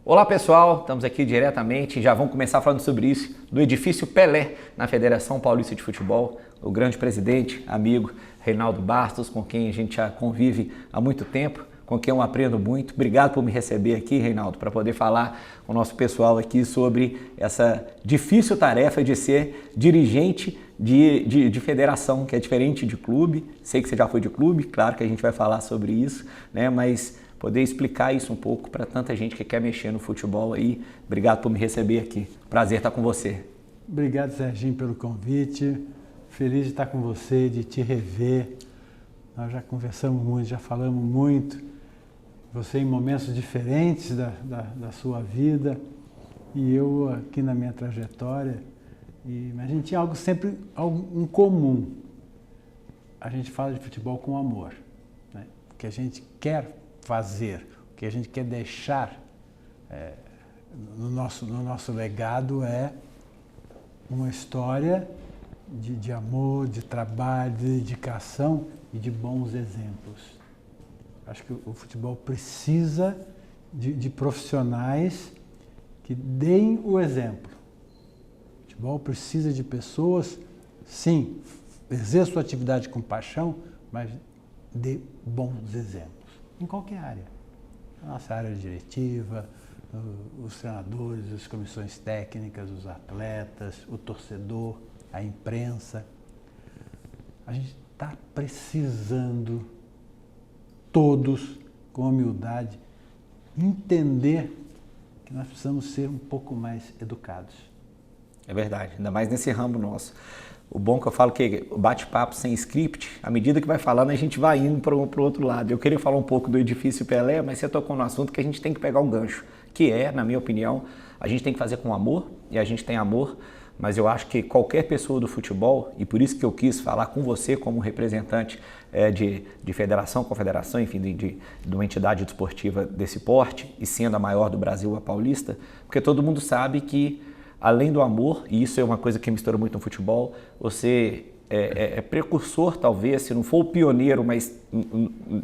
Olá pessoal, estamos aqui diretamente, já vamos começar falando sobre isso, do edifício Pelé, na Federação Paulista de Futebol, o grande presidente, amigo Reinaldo Bastos, com quem a gente já convive há muito tempo, com quem eu aprendo muito. Obrigado por me receber aqui, Reinaldo, para poder falar com o nosso pessoal aqui sobre essa difícil tarefa de ser dirigente de federação, que é diferente de clube. Sei que você já foi de clube, claro que a gente vai falar sobre isso, né? Mas poder explicar isso um pouco para tanta gente que quer mexer no futebol aí. Obrigado por me receber aqui. Prazer estar com você. Obrigado, Serginho, pelo convite. Feliz de estar com você, de te rever. Nós já conversamos muito, já falamos muito. Você em momentos diferentes da sua vida e eu aqui na minha trajetória. Mas a gente tinha algo sempre em comum. A gente fala de futebol com amor, né? O que a gente quer fazer, o que a gente quer deixar no nosso legado é uma história de amor, de trabalho, de dedicação e de bons exemplos. Acho que o futebol precisa de profissionais que deem o exemplo. O futebol precisa de pessoas, sim, exerçam sua atividade com paixão, mas dê bons exemplos, em qualquer área. A nossa área diretiva, os treinadores, as comissões técnicas, os atletas, o torcedor, a imprensa. A gente está precisando, todos, com humildade, entender que nós precisamos ser um pouco mais educados. É verdade, ainda mais nesse ramo nosso. O bom que eu falo que o bate-papo sem script, à medida que vai falando, a gente vai indo para o outro lado. Eu queria falar um pouco do edifício Pelé, mas você tocou no assunto que a gente tem que pegar um gancho, que é, na minha opinião, a gente tem que fazer com amor, e a gente tem amor, mas eu acho que qualquer pessoa do futebol, e por isso que eu quis falar com você como representante de federação, confederação, enfim, de uma entidade desportiva desse porte, e sendo a maior do Brasil, a Paulista, porque todo mundo sabe que, além do amor, e isso é uma coisa que mistura muito no futebol, você é precursor, talvez, se não for o pioneiro, mas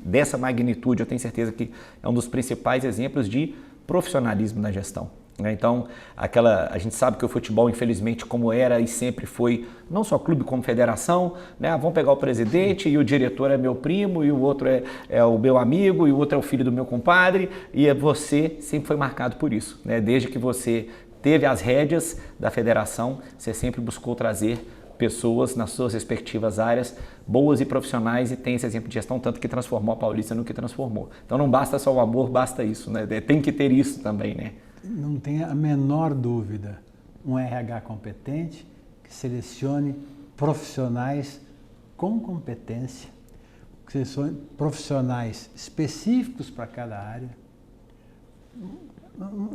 dessa magnitude, eu tenho certeza que é um dos principais exemplos de profissionalismo na gestão. Então, a gente sabe que o futebol, infelizmente, como era e sempre foi, não só clube como federação, né? Vamos pegar o presidente e o diretor é meu primo, e o outro é o meu amigo, e o outro é o filho do meu compadre, e você sempre foi marcado por isso, né? Desde que você teve as rédeas da federação, você sempre buscou trazer pessoas nas suas respectivas áreas boas e profissionais e tem esse exemplo de gestão, tanto que transformou a Paulista no que transformou. Então não basta só o amor, basta isso, né? Tem que ter isso também, né? Não tenha a menor dúvida, um RH competente que selecione profissionais com competência, que selecione profissionais específicos para cada área.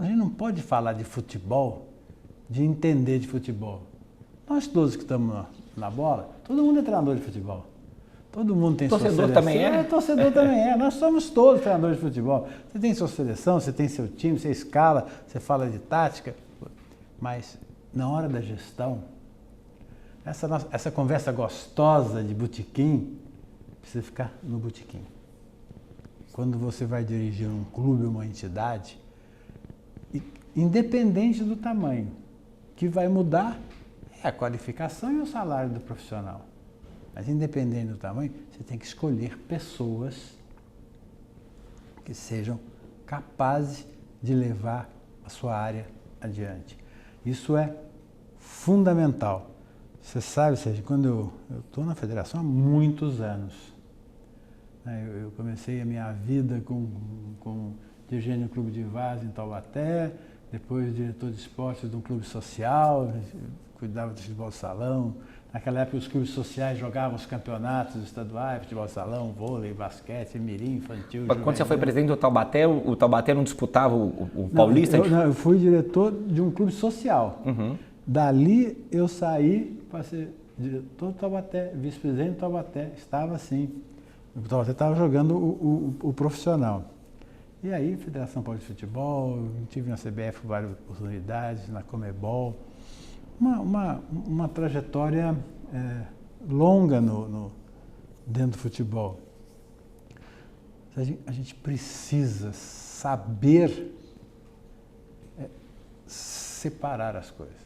A gente não pode falar de futebol, de entender de futebol. Nós todos que estamos na bola, todo mundo é treinador de futebol. Todo mundo tem sua seleção. Torcedor também é? Torcedor também é. Nós somos todos treinadores de futebol. Você tem sua seleção, você tem seu time, você escala, você fala de tática. Mas, na hora da gestão, essa conversa gostosa de botequim, precisa ficar no botequim. Quando você vai dirigir um clube, uma entidade, independente do tamanho, o que vai mudar é a qualificação e o salário do profissional. Mas independente do tamanho, você tem que escolher pessoas que sejam capazes de levar a sua área adiante. Isso é fundamental. Você sabe, Sérgio, quando eu estou na federação há muitos anos. Eu comecei a minha vida dirigindo um clube de várzea em Taubaté, depois diretor de esportes de um clube social, cuidava do futebol de salão. Naquela época os clubes sociais jogavam os campeonatos estaduais, futebol de salão, vôlei, basquete, mirim, infantil. Quando você foi presidente do Taubaté, o Taubaté não disputava o Paulista? Eu fui diretor de um clube social. Uhum. Dali eu saí para ser diretor do Taubaté, vice-presidente do Taubaté, estava assim. O Taubaté estava jogando o profissional. E aí, Federação Paulista de Futebol, tive na CBF várias oportunidades, na Comebol. Uma trajetória longa dentro do futebol. A gente precisa saber separar as coisas.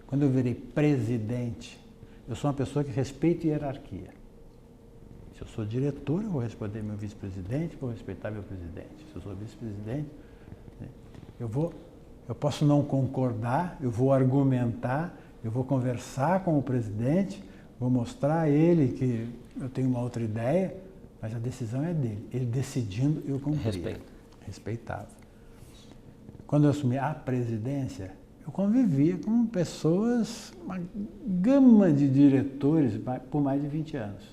Quando eu virei presidente, eu sou uma pessoa que respeita hierarquia. Se eu sou diretor, eu vou respeitar meu vice-presidente, vou respeitar meu presidente. Se eu sou vice-presidente, eu posso não concordar, eu vou argumentar, eu vou conversar com o presidente, vou mostrar a ele que eu tenho uma outra ideia, mas a decisão é dele. Ele decidindo, eu cumpria. Respeitava. Quando eu assumi a presidência, eu convivia com pessoas, uma gama de diretores por mais de 20 anos.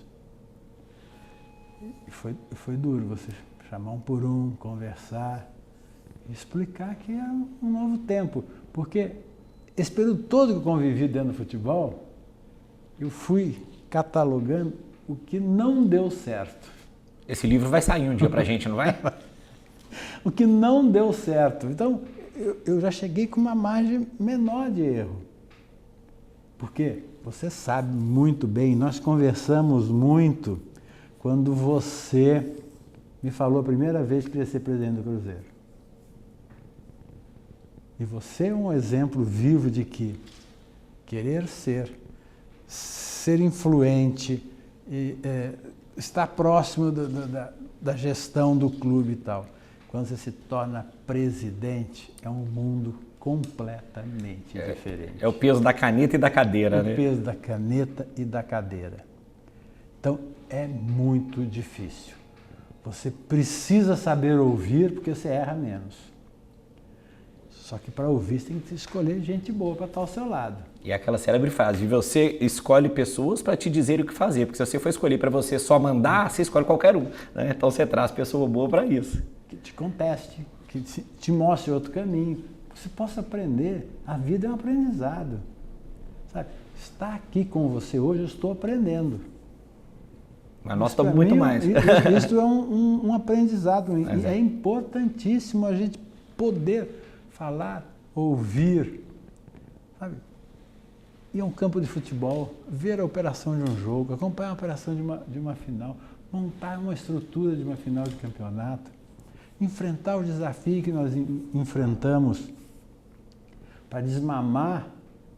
E foi duro você chamar um por um, conversar, explicar que é um novo tempo. Porque esse período todo que eu convivi dentro do futebol, eu fui catalogando o que não deu certo. Esse livro vai sair um dia pra gente, não vai? O que não deu certo. Então, eu já cheguei com uma margem menor de erro. Porque você sabe muito bem, nós conversamos muito quando você me falou a primeira vez que queria ser presidente do Cruzeiro. E você é um exemplo vivo de que querer ser influente, estar próximo da gestão do clube e tal. Quando você se torna presidente, é um mundo completamente diferente. É o peso da caneta e da cadeira, né? O peso da caneta e da cadeira. Então, é muito difícil. Você precisa saber ouvir, porque você erra menos. Só que para ouvir, você tem que escolher gente boa para estar ao seu lado. E é aquela célebre frase, você escolhe pessoas para te dizer o que fazer, porque se você for escolher para você só mandar, você escolhe qualquer um, né? Então você traz pessoa boa para isso. Que te conteste, que te mostre outro caminho, que você possa aprender. A vida é um aprendizado. Sabe? Estar aqui com você hoje, eu estou aprendendo. Mas nós estamos muito mais. Isso é um aprendizado. E é importantíssimo a gente poder falar, ouvir, sabe? Ir a um campo de futebol, ver a operação de um jogo, acompanhar a operação de uma final, montar uma estrutura de uma final de campeonato, enfrentar o desafio que nós enfrentamos para desmamar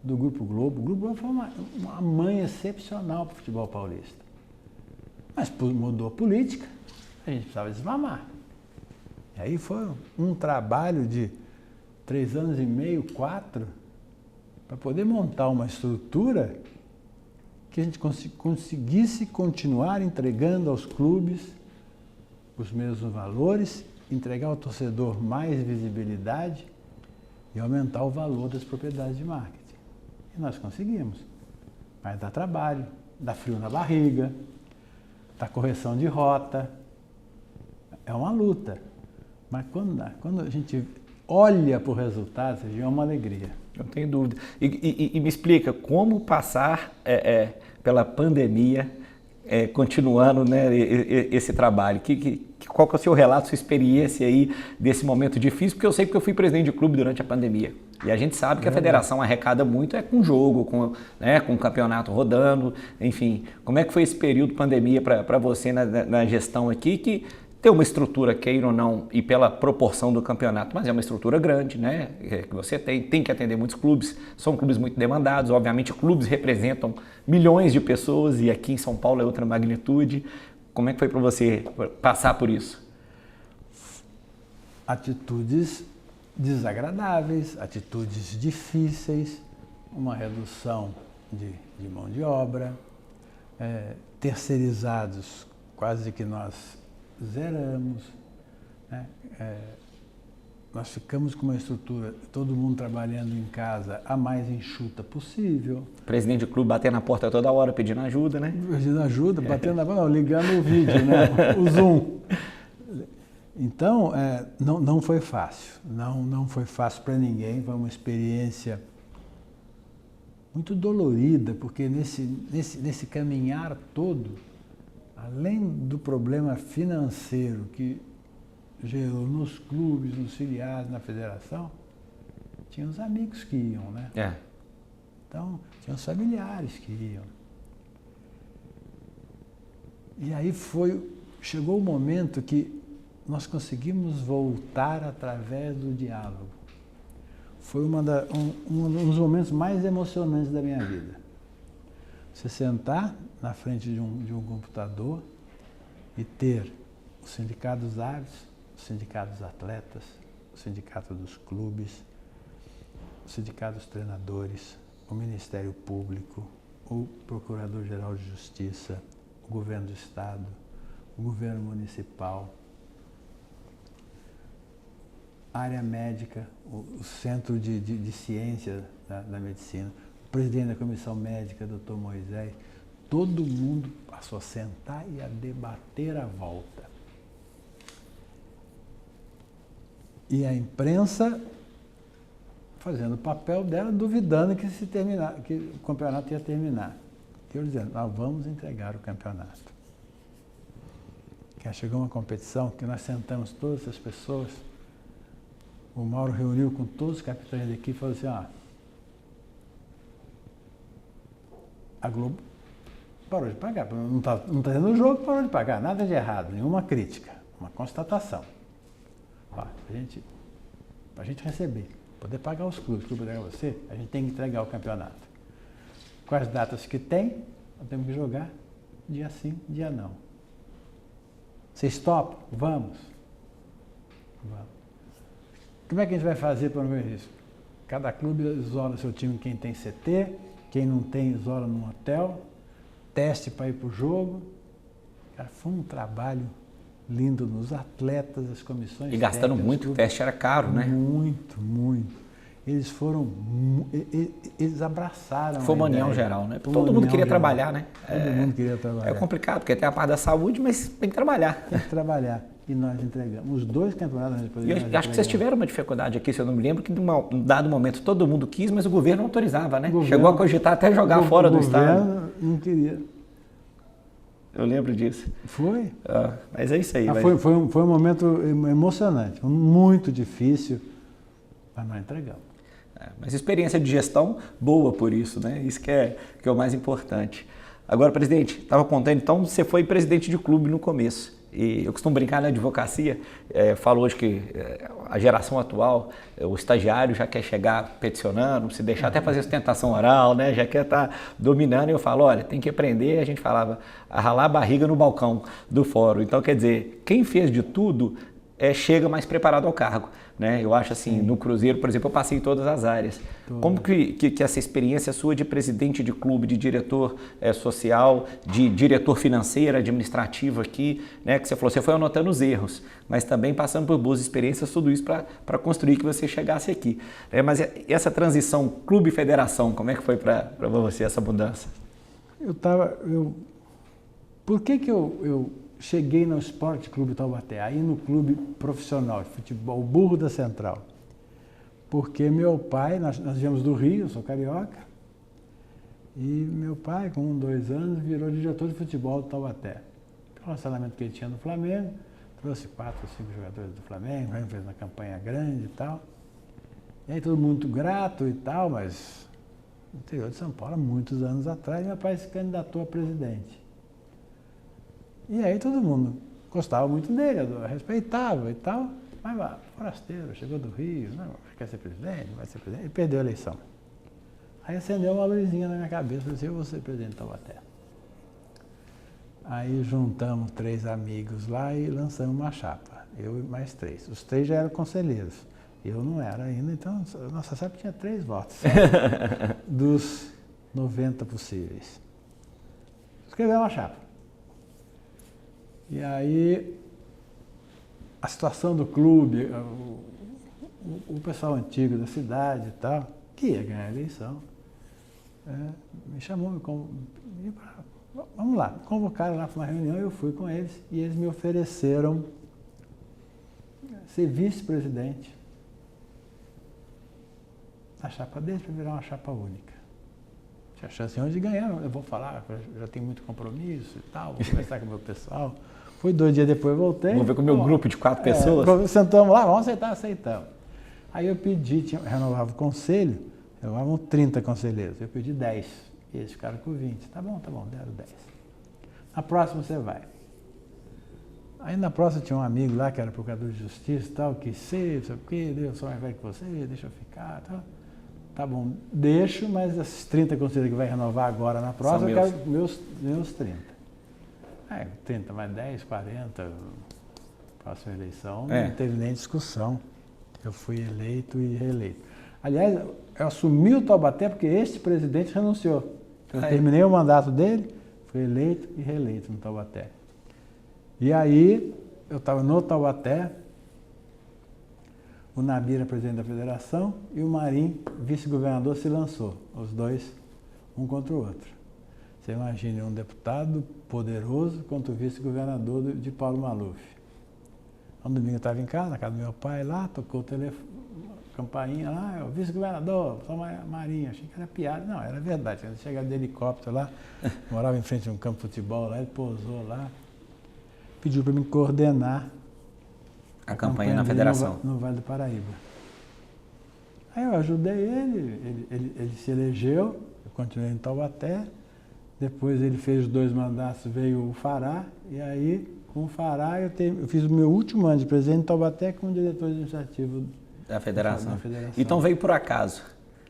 do Grupo Globo. O Grupo Globo foi uma mãe excepcional para o futebol paulista. Mas mudou a política, a gente precisava desmamar. E aí foi um trabalho de 3 anos e meio, 4, para poder montar uma estrutura que a gente conseguisse continuar entregando aos clubes os mesmos valores, entregar ao torcedor mais visibilidade e aumentar o valor das propriedades de marketing. E nós conseguimos. Mas dá trabalho, dá frio na barriga, dá correção de rota, é uma luta. Mas quando a gente olha para o resultado, é uma alegria. Não tenho dúvida. E me explica como passar pela pandemia, continuando, né, esse trabalho. Qual que é o seu relato, sua experiência aí desse momento difícil? Porque eu sei que eu fui presidente de clube durante a pandemia. E a gente sabe que a federação arrecada muito com jogo, com o campeonato rodando, enfim. Como é que foi esse período de pandemia para você na gestão aqui, que tem uma estrutura, queira ou não, e pela proporção do campeonato, mas é uma estrutura grande, né? Que você tem que atender muitos clubes, são clubes muito demandados, obviamente clubes representam milhões de pessoas e aqui em São Paulo é outra magnitude. Como é que foi para você passar por isso? Atitudes desagradáveis, atitudes difíceis, uma redução de mão de obra, terceirizados quase que nós zeramos, né? Nós ficamos com uma estrutura, todo mundo trabalhando em casa, a mais enxuta possível. Presidente de clube batendo na porta toda hora, pedindo ajuda, né? Pedindo ajuda, batendo na porta, não, ligando o vídeo, né? O Zoom. Então, não foi fácil, não foi fácil para ninguém, foi uma experiência muito dolorida, porque nesse caminhar todo, além do problema financeiro que gerou nos clubes, nos filiados, na federação, tinha os amigos que iam, né? Então, tinha os familiares que iam. E aí chegou o momento que nós conseguimos voltar através do diálogo. foi um dos momentos mais emocionantes da minha vida. Você sentar na frente de um computador e ter o Sindicato dos Árbitros, o Sindicato dos Atletas, o Sindicato dos Clubes, o Sindicato dos Treinadores, o Ministério Público, o Procurador-Geral de Justiça, o Governo do Estado, o Governo Municipal, a área médica, o Centro de Ciência da Medicina, o presidente da Comissão Médica, Dr. Moisés, todo mundo passou a sentar e a debater à volta. E a imprensa fazendo o papel dela, duvidando que o campeonato ia terminar. E eu dizendo, nós vamos entregar o campeonato. Que chegou uma competição que nós sentamos todas as pessoas, o Mauro reuniu com todos os capitães da equipe e falou assim, a Globo parou de pagar, não está tendo o jogo, parou de pagar, nada de errado, nenhuma crítica, uma constatação. Para a gente receber, poder pagar os clubes, que eu pagar você, a gente tem que entregar o campeonato. Com as datas que tem, nós temos que jogar dia sim, dia não. Vocês topam? Vamos. Como é que a gente vai fazer para não ver isso? Cada clube isola seu time, quem tem CT, quem não tem isola num hotel, teste para ir para o jogo. Cara, foi um trabalho lindo nos atletas, as comissões. E gastando muito, o teste era caro, né? Muito, muito. Eles eles abraçaram. Foi uma união geral, né? Todo mundo queria trabalhar, né? Todo mundo queria trabalhar. É complicado, porque tem a parte da saúde, mas tem que trabalhar. Tem que trabalhar. E nós entregamos. Os 2 campeonatos nós E eu acho que vocês tiveram uma dificuldade aqui, se eu não me lembro, que num dado momento todo mundo quis, mas o governo não autorizava, né? Chegou a cogitar até jogar fora do estado. O governo não queria. Eu lembro disso. Foi. Mas é isso aí. Foi um momento emocionante, muito difícil, mas nós entregamos. Mas experiência de gestão boa por isso, né? Isso que é o mais importante. Agora, presidente, estava contando, então você foi presidente de clube no começo. E eu costumo brincar na advocacia, falo hoje que a geração atual, o estagiário já quer chegar peticionando, se deixar até fazer sustentação oral, né? Já quer estar dominando. E eu falo, olha, tem que aprender, a gente falava, a ralar a barriga no balcão do fórum. Então, quer dizer, quem fez de tudo chega mais preparado ao cargo, né? Eu acho assim, no Cruzeiro, por exemplo, eu passei em todas as áreas. Como que essa experiência sua de presidente de clube, de diretor social, de diretor financeiro, administrativo aqui, né? Que você falou, você foi anotando os erros, mas também passando por boas experiências, tudo isso para construir que você chegasse aqui. Mas essa transição clube-federação, como é que foi para você essa mudança? Por que eu cheguei no Esporte Clube Taubaté, aí no clube profissional de futebol, o Burro da Central. Porque meu pai, nós viemos do Rio, eu sou carioca, e meu pai, com 2 anos, virou diretor de futebol do Taubaté. Pelo relacionamento que ele tinha no Flamengo, trouxe 4 ou 5 jogadores do Flamengo, fez uma campanha grande e tal. E aí todo mundo muito grato e tal, mas no interior de São Paulo, há muitos anos atrás, meu pai se candidatou a presidente. E aí todo mundo gostava muito dele, respeitava e tal, mas forasteiro, chegou do Rio, não, quer ser presidente, vai ser presidente, ele perdeu a eleição. Aí acendeu uma luzinha na minha cabeça, falei assim, eu vou ser presidente de Taubaté. Aí juntamos 3 amigos lá e lançamos uma chapa, eu e mais 3. Os 3 já eram conselheiros, eu não era ainda, então nossa chapa tinha 3 votos, dos 90 possíveis. Escreveu uma chapa. E aí, a situação do clube, o pessoal antigo da cidade e tal, que ia ganhar a eleição, me chamou, vamos lá, me convocaram lá para uma reunião, eu fui com eles e eles me ofereceram ser vice-presidente da chapa deles para virar uma chapa única. Tinha chance de ganhar, eu vou falar, já tenho muito compromisso e tal, vou conversar com o meu pessoal. Foi 2 dias depois, voltei. Vou ver com o meu grupo de 4 pessoas. Sentamos lá, vamos aceitar, aceitamos. Aí eu pedi, renovava o conselho, renovavam 30 conselheiros, eu pedi 10, e eles ficaram com 20. Tá bom, deram 10. Na próxima você vai. Aí na próxima tinha um amigo lá que era procurador de justiça e tal, que sei o quê, eu sou mais velho que você, deixa eu ficar e tal. Tá bom, deixo, mas esses 30 conselheiros que vai renovar agora na próxima, eu quero meus 30. 30 mais 10, 40, próxima eleição, não teve nem discussão. Eu fui eleito e reeleito. Aliás, eu assumi o Taubaté porque este presidente renunciou. Eu terminei o mandato dele, fui eleito e reeleito no Taubaté. E aí, eu estava no Taubaté, o Nabir era presidente da federação e o Marim, vice-governador, se lançou. Os dois, um contra o outro. Você imagine um deputado poderoso contra o vice-governador de Paulo Maluf. Um domingo eu estava em casa, na casa do meu pai, lá, tocou o telefone, campainha lá, é o vice-governador, sou Marinho. Achei que era piada. Não, era verdade. Ele chegava de helicóptero lá, morava em frente a um campo de futebol lá, ele pousou lá, pediu para me coordenar a campanha na federação. No Vale do Paraíba. Aí eu ajudei ele se elegeu, eu continuei em Taubaté, depois ele fez os 2 mandatos, veio o Fará, e aí com o Fará eu fiz o meu último ano de presidente de Taubaté como diretor administrativo da federação. Então veio por acaso.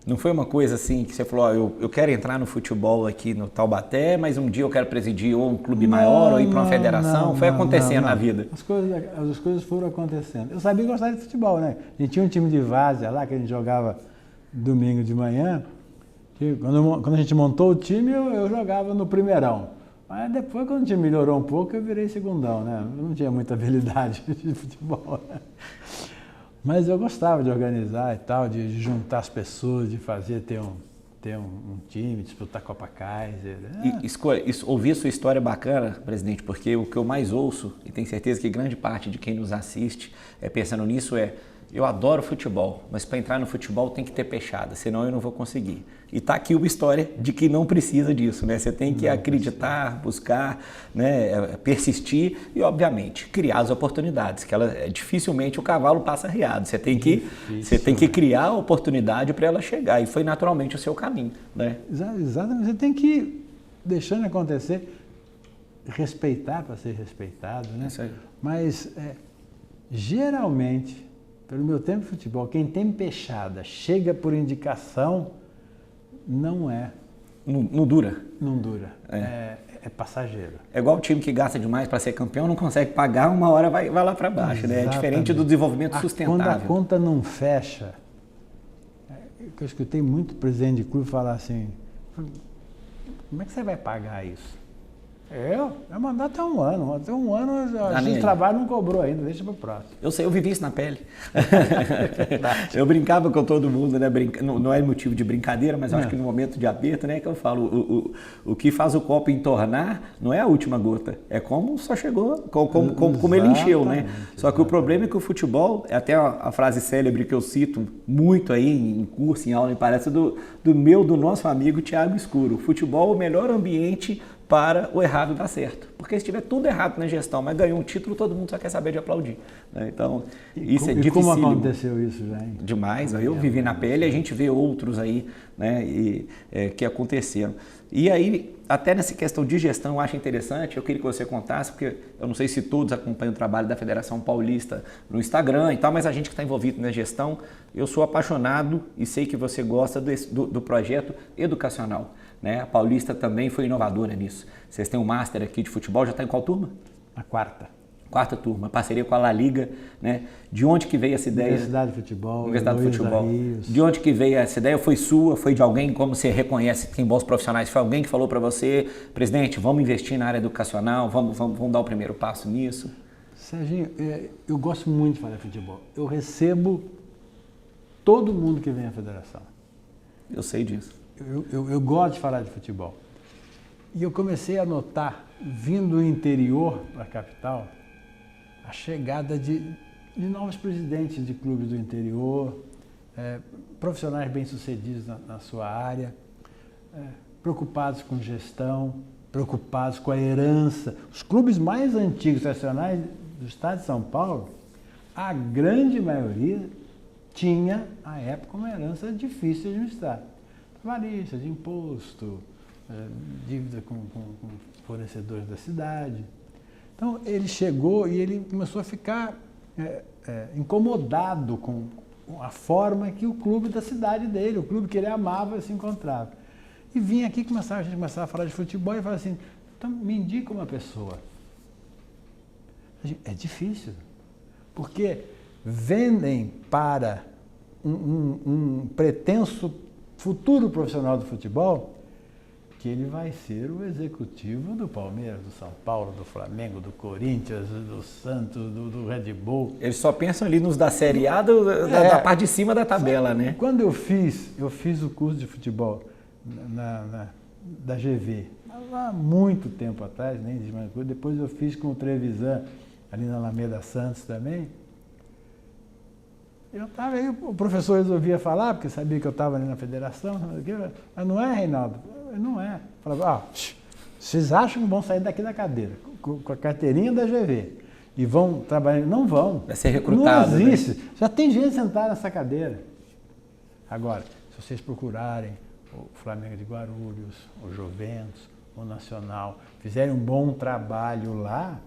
Não foi uma coisa assim que você falou, ó, eu quero entrar no futebol aqui no Taubaté, mas um dia eu quero presidir ou um clube maior ou ir para uma federação. Foi acontecendo na vida. As coisas foram acontecendo. Eu sabia gostar de futebol, né? A gente tinha um time de várzea lá que a gente jogava domingo de manhã. Que quando a gente montou o time, eu jogava no primeirão. Mas depois, quando o time melhorou um pouco, eu virei segundão, né? Eu não tinha muita habilidade de futebol, né? Mas eu gostava de organizar e tal, de juntar as pessoas, de ter um time, disputar Copa Kaiser. Ouvir a sua história é bacana, presidente, porque o que eu mais ouço, e tenho certeza que grande parte de quem nos assiste pensando nisso eu adoro futebol, mas para entrar no futebol tem que ter peixada, senão eu não vou conseguir. E está aqui uma história de que não precisa disso, né? Você tem que acreditar, buscar, né? Persistir e, obviamente, criar as oportunidades, que dificilmente o cavalo passa arriado. Você tem que criar a oportunidade para ela chegar, e foi naturalmente o seu caminho, né? Exatamente, você tem que ir deixando acontecer, respeitar para ser respeitado, né? Isso aí. Mas, geralmente, pelo meu tempo de futebol, quem tem peixada chega por indicação, não é. Não dura? Não dura. É passageiro. É igual o time que gasta demais para ser campeão, não consegue pagar, uma hora vai lá para baixo, né? É diferente do desenvolvimento sustentável. Quando a conta não fecha, eu escutei muito presidente de clube falar assim, como é que você vai pagar isso? Eu mandar até um ano. Até um ano o trabalho não cobrou ainda, deixa para o próximo. Eu sei, eu vivi isso na pele. Eu brincava com todo mundo, né? Não é motivo de brincadeira, mas eu acho que no momento de aperto, né, que eu falo, o que faz o copo entornar não é a última gota, é como só chegou, como ele encheu, né? Só que o problema é que o futebol, é até a frase célebre que eu cito muito aí em curso, em aula, me parece do nosso amigo Thiago Escuro. O futebol é o melhor ambiente para o errado dar certo. Porque se tiver tudo errado na gestão, mas ganhou um título, todo mundo só quer saber de aplaudir, né? Então, isso é difícil. Como aconteceu isso já, hein? Demais. Eu vivi na pele, a gente vê outros aí, né, que aconteceram. E aí, até nessa questão de gestão, eu acho interessante, eu queria que você contasse, porque eu não sei se todos acompanham o trabalho da Federação Paulista no Instagram e tal, mas a gente que está envolvido na gestão, eu sou apaixonado e sei que você gosta do projeto educacional, né? A Paulista também foi inovadora nisso. Vocês têm um Master aqui de futebol, já está em qual turma? Na quarta. Quarta turma, parceria com a La Liga, né? De onde que veio essa ideia? Universidade de Futebol. Universidade de Futebol. De onde que veio essa ideia? Foi sua? Foi de alguém? Como você reconhece que tem bons profissionais? Foi alguém que falou para você, presidente, vamos investir na área educacional, vamos dar o primeiro passo nisso? Serginho, eu gosto muito de falar de futebol. Eu recebo todo mundo que vem à federação. Eu sei disso. Eu gosto de falar de futebol. E eu comecei a notar, vindo do interior para a capital, a chegada de novos presidentes de clubes do interior, profissionais bem-sucedidos na sua área, preocupados com gestão, preocupados com a herança. Os clubes mais antigos tradicionais do estado de São Paulo, a grande maioria tinha, à época, uma herança difícil de administrar. Trabalhista, de imposto, dívida com fornecedores da cidade. Então, ele chegou e ele começou a ficar incomodado com a forma que o clube da cidade dele, o clube que ele amava, se encontrava. E vinha aqui, a gente começava a falar de futebol e falava assim, então me indica uma pessoa. É difícil, porque vendem para um pretenso futuro profissional do futebol que ele vai ser o executivo do Palmeiras, do São Paulo, do Flamengo, do Corinthians, do Santos, do Red Bull. Eles só pensam ali nos da Série A, da parte de cima da tabela, né? Quando eu fiz o curso de futebol da GV, há muito tempo atrás, nem de mais coisa, depois eu fiz com o Trevisan, ali na Alameda Santos também. Eu estava aí, o professor resolvia falar, porque sabia que eu estava ali na federação, mas não é, Reinaldo? Não é. Falava, vocês acham que vão sair daqui da cadeira, com a carteirinha da GV, e vão trabalhar? Não vão. Vai ser recrutado. Não existe. Né? Já tem gente sentada nessa cadeira. Agora, se vocês procurarem o Flamengo de Guarulhos, o Juventus, o Nacional, fizerem um bom trabalho lá,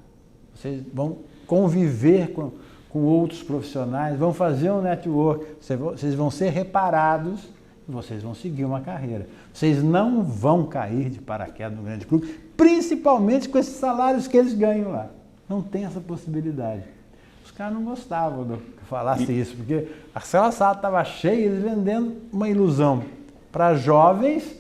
vocês vão conviver com outros profissionais, vão fazer um network, vocês vão ser reparados e vocês vão seguir uma carreira. Vocês não vão cair de paraquedas no grande clube, principalmente com esses salários que eles ganham lá. Não tem essa possibilidade. Os caras não gostavam que falasse isso, porque a sala estava cheia, eles vendendo uma ilusão para jovens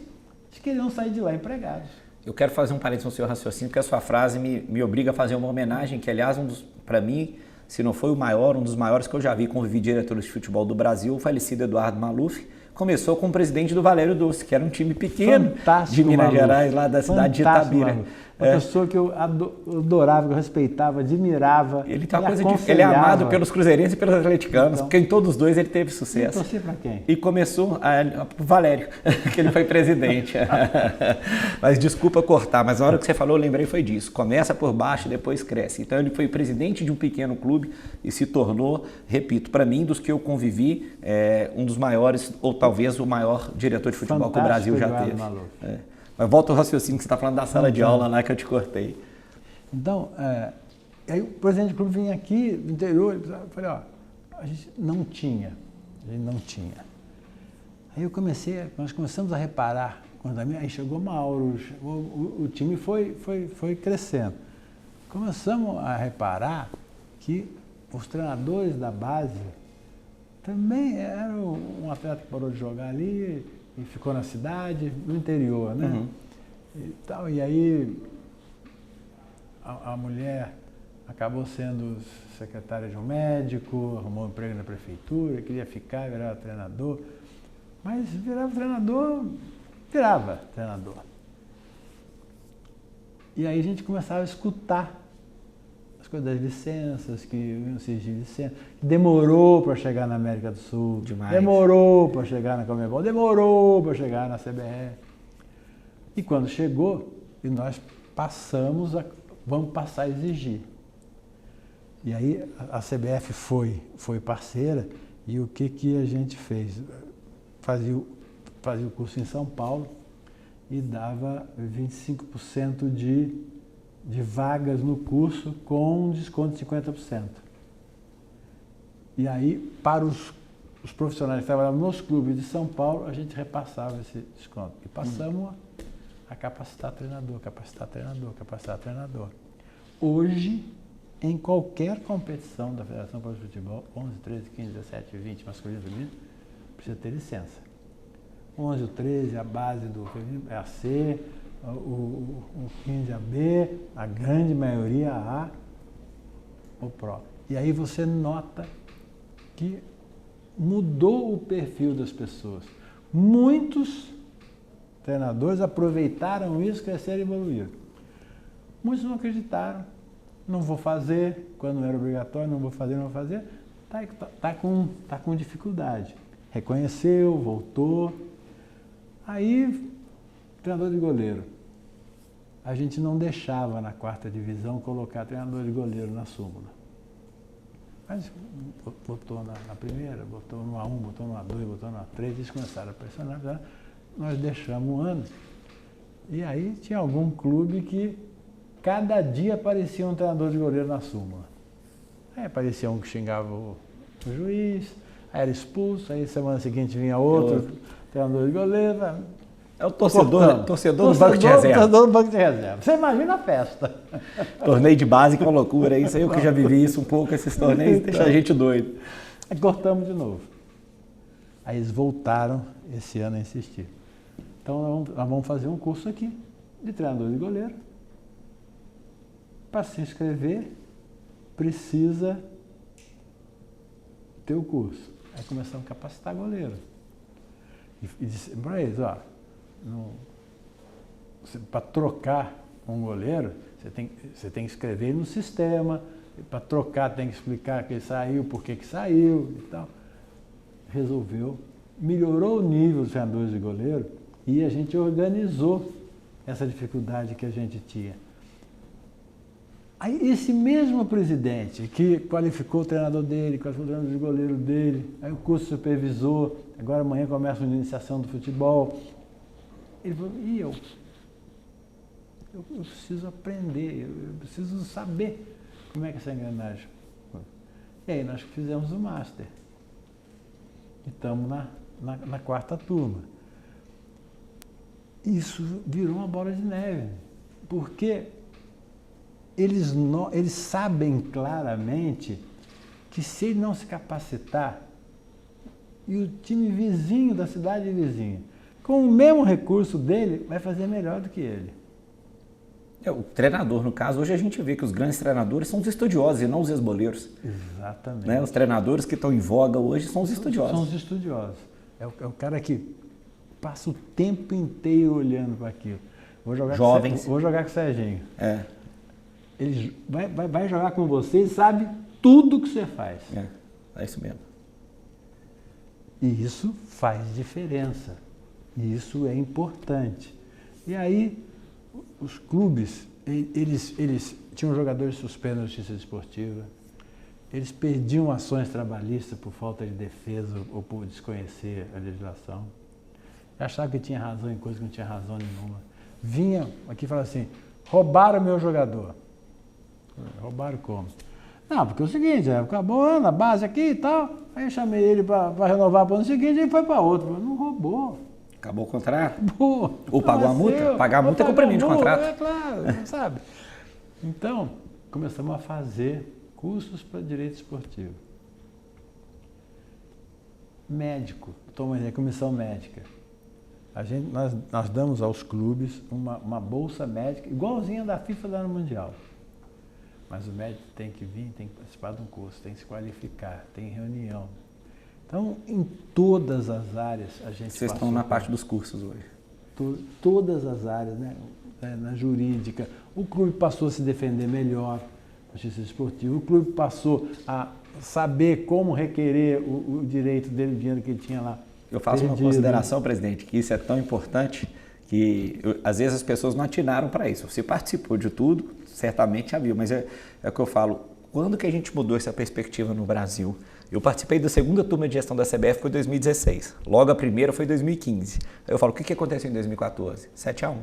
que queriam sair de lá empregados. Eu quero fazer um parênteses no seu raciocínio, porque a sua frase me obriga a fazer uma homenagem, que aliás, para mim, se não foi o maior, um dos maiores que eu já vi convivi diretores de futebol do Brasil, o falecido Eduardo Maluf, começou com o presidente do Valério Doce, que era um time pequeno de Minas Gerais, lá da cidade de Itabira. Uma pessoa que eu adorava, que eu respeitava, admirava. Ele tem uma coisa ele é amado pelos cruzeirenses e pelos atleticanos, então, porque em todos os dois ele teve sucesso. E torcia para quem? E começou pro Valério, que ele foi presidente. Mas desculpa cortar, mas na hora que você falou, eu lembrei foi disso. Começa por baixo e depois cresce. Então ele foi presidente de um pequeno clube e se tornou, repito, para mim, dos que eu convivi, um dos maiores, ou talvez o maior diretor de futebol que o Brasil já teve. Mas volta ao raciocínio que você está falando da sala de aula lá que eu te cortei. Então, aí o presidente do clube vinha aqui, do interior, eu falei, a gente não tinha. Aí nós começamos a reparar, aí chegou Mauro, o time foi crescendo. Começamos a reparar que os treinadores da base também eram um atleta que parou de jogar ali, e ficou na cidade, no interior, né? Uhum. E aí a mulher acabou sendo secretária de um médico, arrumou um emprego na prefeitura, queria ficar, virava treinador. Mas virava treinador. E aí a gente começava a escutar as coisas das licenças, que iam se de licença, que demorou para chegar na América do Sul, demais. Demorou para chegar na Conmebol, demorou para chegar na CBF. E quando chegou, e nós vamos passar a exigir. E aí a CBF foi parceira, e o que a gente fez? Fazia o curso em São Paulo e dava 25% de vagas no curso com um desconto de 50%. E aí, para os profissionais que trabalhavam nos clubes de São Paulo, a gente repassava esse desconto. E passamos a capacitar treinador. Hoje, em qualquer competição da Federação Paulista de Futebol, 11, 13, 15, 17, 20, masculino e feminino, precisa ter licença. 11, o 13, a base do feminino é a C, o 15 a B, a grande maioria a o Pro. E aí você nota que mudou o perfil das pessoas. Muitos treinadores aproveitaram isso, cresceram e evoluíram. Muitos não acreditaram, não vou fazer, quando era obrigatório, não vou fazer, tá com dificuldade. Reconheceu, voltou. Aí, treinador de goleiro. A gente não deixava na 4ª divisão colocar treinador de goleiro na súmula. Mas botou na primeira, botou no A1, botou no A2, botou no A3, eles começaram a pressionar, nós deixamos um ano. E aí tinha algum clube que cada dia aparecia um treinador de goleiro na súmula. Aí aparecia um que xingava o juiz, aí era expulso, aí semana seguinte vinha outro treinador de goleiro. É o torcedor do banco de reserva. Torcedor do banco de reserva. Você imagina a festa. Torneio de base, que é uma loucura. Isso aí eu que já vivi isso um pouco, esses torneios, deixa a gente doido. Aí cortamos de novo. Aí eles voltaram esse ano a insistir. Então nós vamos fazer um curso aqui de treinador de goleiro. Para se inscrever, precisa ter o curso. Aí começamos a capacitar goleiro. E disse para eles, ó, para trocar um goleiro, você tem que escrever no sistema, para trocar tem que explicar que ele saiu, por que saiu e tal. Resolveu, melhorou o nível dos treinadores de goleiro e a gente organizou essa dificuldade que a gente tinha. Aí esse mesmo presidente que qualificou o treinador dele, qualificou o treinador de goleiro dele, aí o curso supervisor, agora amanhã começa uma iniciação do futebol. Ele falou, e eu preciso aprender, eu preciso saber como é que é essa engrenagem. E aí nós fizemos o Master. E estamos na quarta turma. Isso virou uma bola de neve, porque eles sabem claramente que se ele não se capacitar, e o time vizinho da cidade vizinha, com o mesmo recurso dele, vai fazer melhor do que ele. O treinador, no caso, hoje a gente vê que os grandes treinadores são os estudiosos e não os ex-boleiros. Exatamente. Né? Os treinadores que estão em voga hoje são os estudiosos. São os estudiosos. É o cara que passa o tempo inteiro olhando para aquilo. Jovens. Vou jogar com o Serginho. É. Ele vai jogar com você e sabe tudo que você faz. É isso mesmo. E isso faz diferença. E isso é importante. E aí, os clubes, eles tinham jogadores suspensos na justiça desportiva, eles perdiam ações trabalhistas por falta de defesa ou por desconhecer a legislação. Achavam que tinha razão em coisa que não tinha razão nenhuma. Vinha aqui e falava assim, roubaram meu jogador. Roubaram como? Não, porque é o seguinte, acabou o ano, a base aqui e tal, aí eu chamei ele para renovar para o ano seguinte e ele foi para outro. Não roubou. Acabou o contrato? Acabou. Ou pagou a multa? Pagar a multa é cumprimento de contrato. É claro, sabe? Então, começamos a fazer cursos para direito esportivo. Médico, a comissão médica. Nós damos aos clubes uma bolsa médica, igualzinha da FIFA lá no Mundial. Mas o médico tem que vir, tem que participar de um curso, tem que se qualificar, tem reunião. Então, em todas as áreas a gente Vocês estão na parte dos cursos hoje? Todas as áreas, né? Na jurídica. O clube passou a se defender melhor na justiça esportiva. O clube passou a saber como requerer o direito dele, o dinheiro que ele tinha lá. Eu faço uma consideração, presidente, que isso é tão importante que às vezes as pessoas não atinaram para isso. Você participou de tudo, certamente já viu, mas é o que eu falo. Quando que a gente mudou essa perspectiva no Brasil? Eu participei da segunda turma de gestão da CBF, foi em 2016. Logo a primeira foi em 2015. Aí eu falo, o que aconteceu em 2014? 7-1.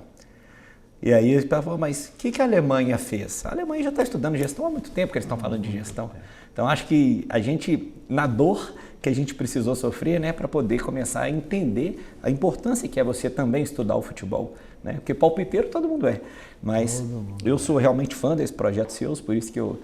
E aí eles falam, mas o que a Alemanha fez? A Alemanha já está estudando gestão há muito tempo que eles estão falando de gestão. Então acho que a gente, na dor que a gente precisou sofrer, né, para poder começar a entender a importância que é você também estudar o futebol. Né? Porque palpiteiro todo mundo é, mas eu sou realmente fã desse projeto seus, por isso que eu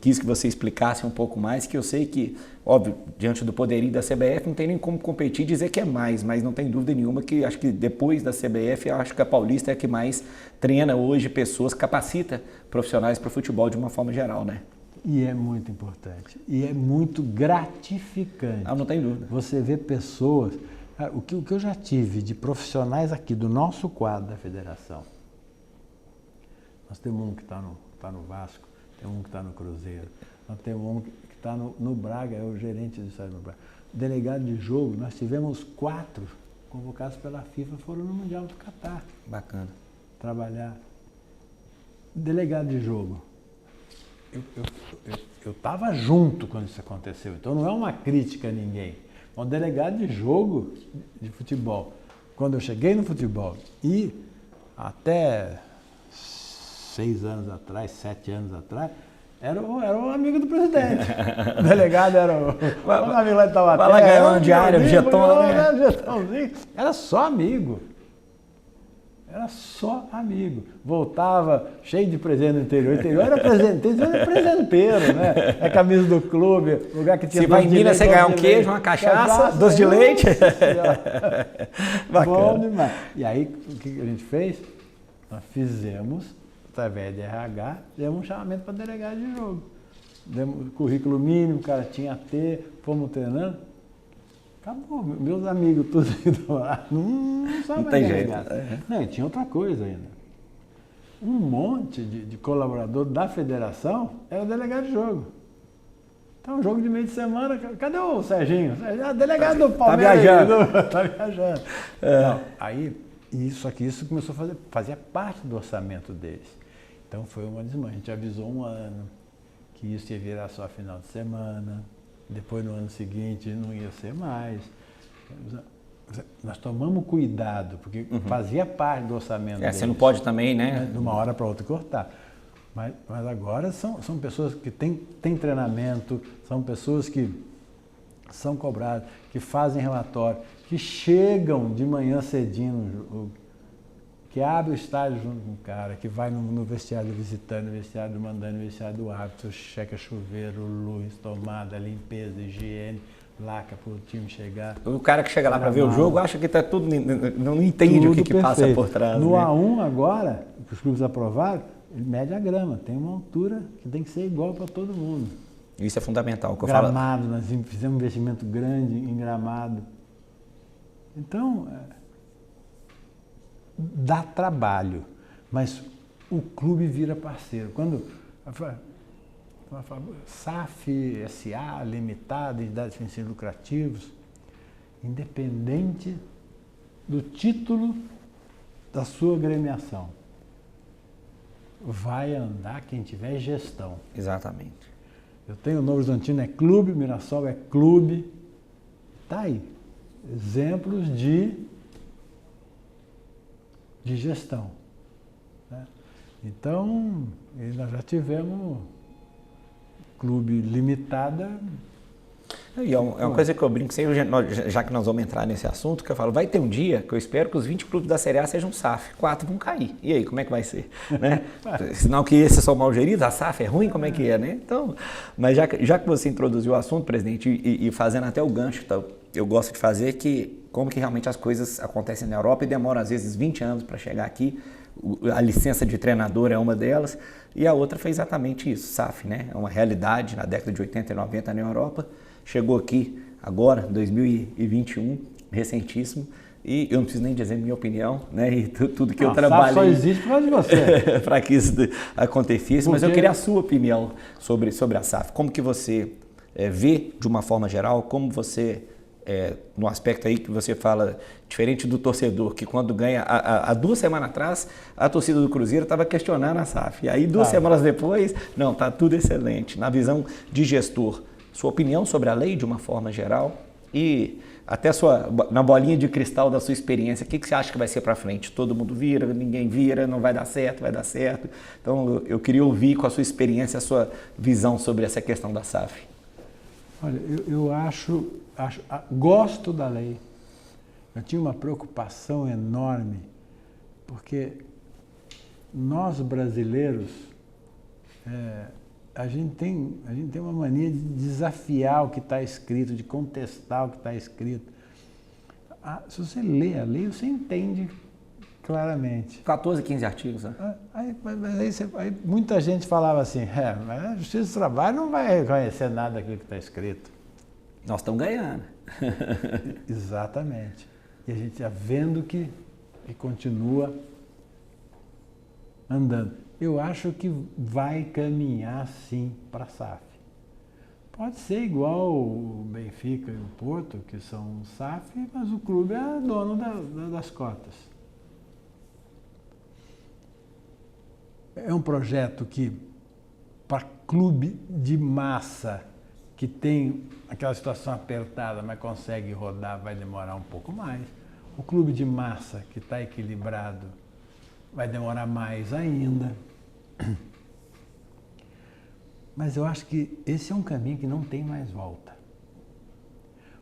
quis que você explicasse um pouco mais, que eu sei que, óbvio, diante do poderio da CBF não tem nem como competir e dizer que é mais, mas não tem dúvida nenhuma que acho que depois da CBF, eu acho que a Paulista é a que mais treina hoje pessoas, capacita profissionais para o futebol de uma forma geral, né? E é muito importante, e é muito gratificante. Não tem dúvida. Você vê pessoas... O que eu já tive de profissionais aqui do nosso quadro da federação, nós temos um que está no Vasco, tem um que está no Cruzeiro, nós temos um que está no Braga, é o gerente do estádio no Braga. Delegado de jogo, nós tivemos 4 convocados pela FIFA, foram no Mundial do Catar. Bacana. Trabalhar. Delegado de jogo. Eu estava junto quando isso aconteceu, então não é uma crítica a ninguém. Um delegado de jogo de futebol, quando eu cheguei no futebol e até 6 anos atrás, 7 anos atrás, era o amigo do presidente. O delegado era o amigo lá de Taubaté. Vai lá ganhar uma diária, um jeton, né? Jetonzinho. Era só amigo. Era só amigo. Voltava cheio de presente no interior. O interior era presenteiro, né? A camisa do clube, lugar que tinha. Se vai em Minas, você ganhar um queijo, uma cachaça, doce de leite. Bom demais. E aí, o que a gente fez? Nós fizemos, através de RH, demos um chamamento para delegado de jogo. Demos currículo mínimo, o cara tinha a ter, fomos treinando. Acabou, meus amigos todos lá, não sabe mais delegado. Não, e tinha outra coisa ainda. Um monte de colaborador da federação era delegado de jogo. Então, jogo de meio de semana, cadê o Serginho? Delegado do Palmeiras. Tá viajando. Não, aí, isso começou a fazia parte do orçamento deles. Então, foi uma desmancha. A gente avisou um ano que isso ia virar só final de semana. Depois, no ano seguinte, não ia ser mais. Nós tomamos cuidado, porque fazia parte do orçamento deles. Você não pode também, né? De uma hora para outra cortar. Mas agora são pessoas que têm treinamento, são pessoas que são cobradas, que fazem relatório, que chegam de manhã cedinho, que abre o estádio junto com o cara, que vai no vestiário visitando, no vestiário mandando, no vestiário do árbitro, checa chuveiro, luz, tomada, limpeza, higiene, laca para o time chegar. O cara que chega lá para ver o jogo acha que está tudo, não entende o que passa por trás. No né? A1 agora, que os clubes aprovaram, ele mede a grama, tem uma altura que tem que ser igual para todo mundo. Isso é fundamental. Gramado, nós fizemos um investimento grande em gramado. Então, dá trabalho, mas o clube vira parceiro. Quando SAF, SA, Limitada, entidades sem fins lucrativos, independente do título da sua agremiação, vai andar quem tiver gestão. Exatamente. Eu tenho o Novo Horizontino é clube, Mirassol é clube. Está aí. Exemplos de gestão. Né? Então, nós já tivemos clube limitada. E é uma coisa que eu brinco sempre, já que nós vamos entrar nesse assunto, que eu falo, vai ter um dia que eu espero que os 20 clubes da Série A sejam SAF, 4 vão cair. E aí, como é que vai ser? Né? Sinal que esses são mal geridos, a SAF é ruim, como é que é, né? Então, mas já que você introduziu o assunto, presidente, e fazendo até o gancho, então, eu gosto de fazer como que realmente as coisas acontecem na Europa e demoram às vezes 20 anos para chegar aqui. A licença de treinador é uma delas, e a outra foi exatamente isso, SAF, né? É uma realidade na década de 80 e 90 na Europa. Chegou aqui agora, 2021, recentíssimo, e eu não preciso nem dizer minha opinião, né? E tudo que eu trabalhei. Só existe por causa de você. Para que isso acontecesse, mas eu queria a sua opinião sobre a SAF. Como que você vê de uma forma geral, como você, no aspecto aí que você fala, diferente do torcedor, que quando ganha, há 2 semanas atrás, a torcida do Cruzeiro estava questionando a SAF. E aí 2 semanas depois, não, está tudo excelente. Na visão de gestor, sua opinião sobre a lei de uma forma geral e até na bolinha de cristal da sua experiência, o que você acha que vai ser para frente? Todo mundo vira, ninguém vira, não vai dar certo, vai dar certo. Então eu queria ouvir com a sua experiência, a sua visão sobre essa questão da SAF. Olha, eu gosto da lei. Eu tinha uma preocupação enorme, porque nós brasileiros, a gente tem uma mania de desafiar o que está escrito, de contestar o que está escrito. Se você lê a lei, você entende claramente. 14, 15 artigos, né? Aí muita gente falava assim, mas a Justiça do Trabalho não vai reconhecer nada daquilo que está escrito. Nós estamos ganhando. Exatamente. E a gente está vendo que continua andando. Eu acho que vai caminhar sim para a SAF. Pode ser igual o Benfica e o Porto, que são SAF, mas o clube é dono das cotas. É um projeto que, para clube de massa, que tem aquela situação apertada, mas consegue rodar, vai demorar um pouco mais. O clube de massa, que está equilibrado, vai demorar mais ainda. Mas eu acho que esse é um caminho que não tem mais volta.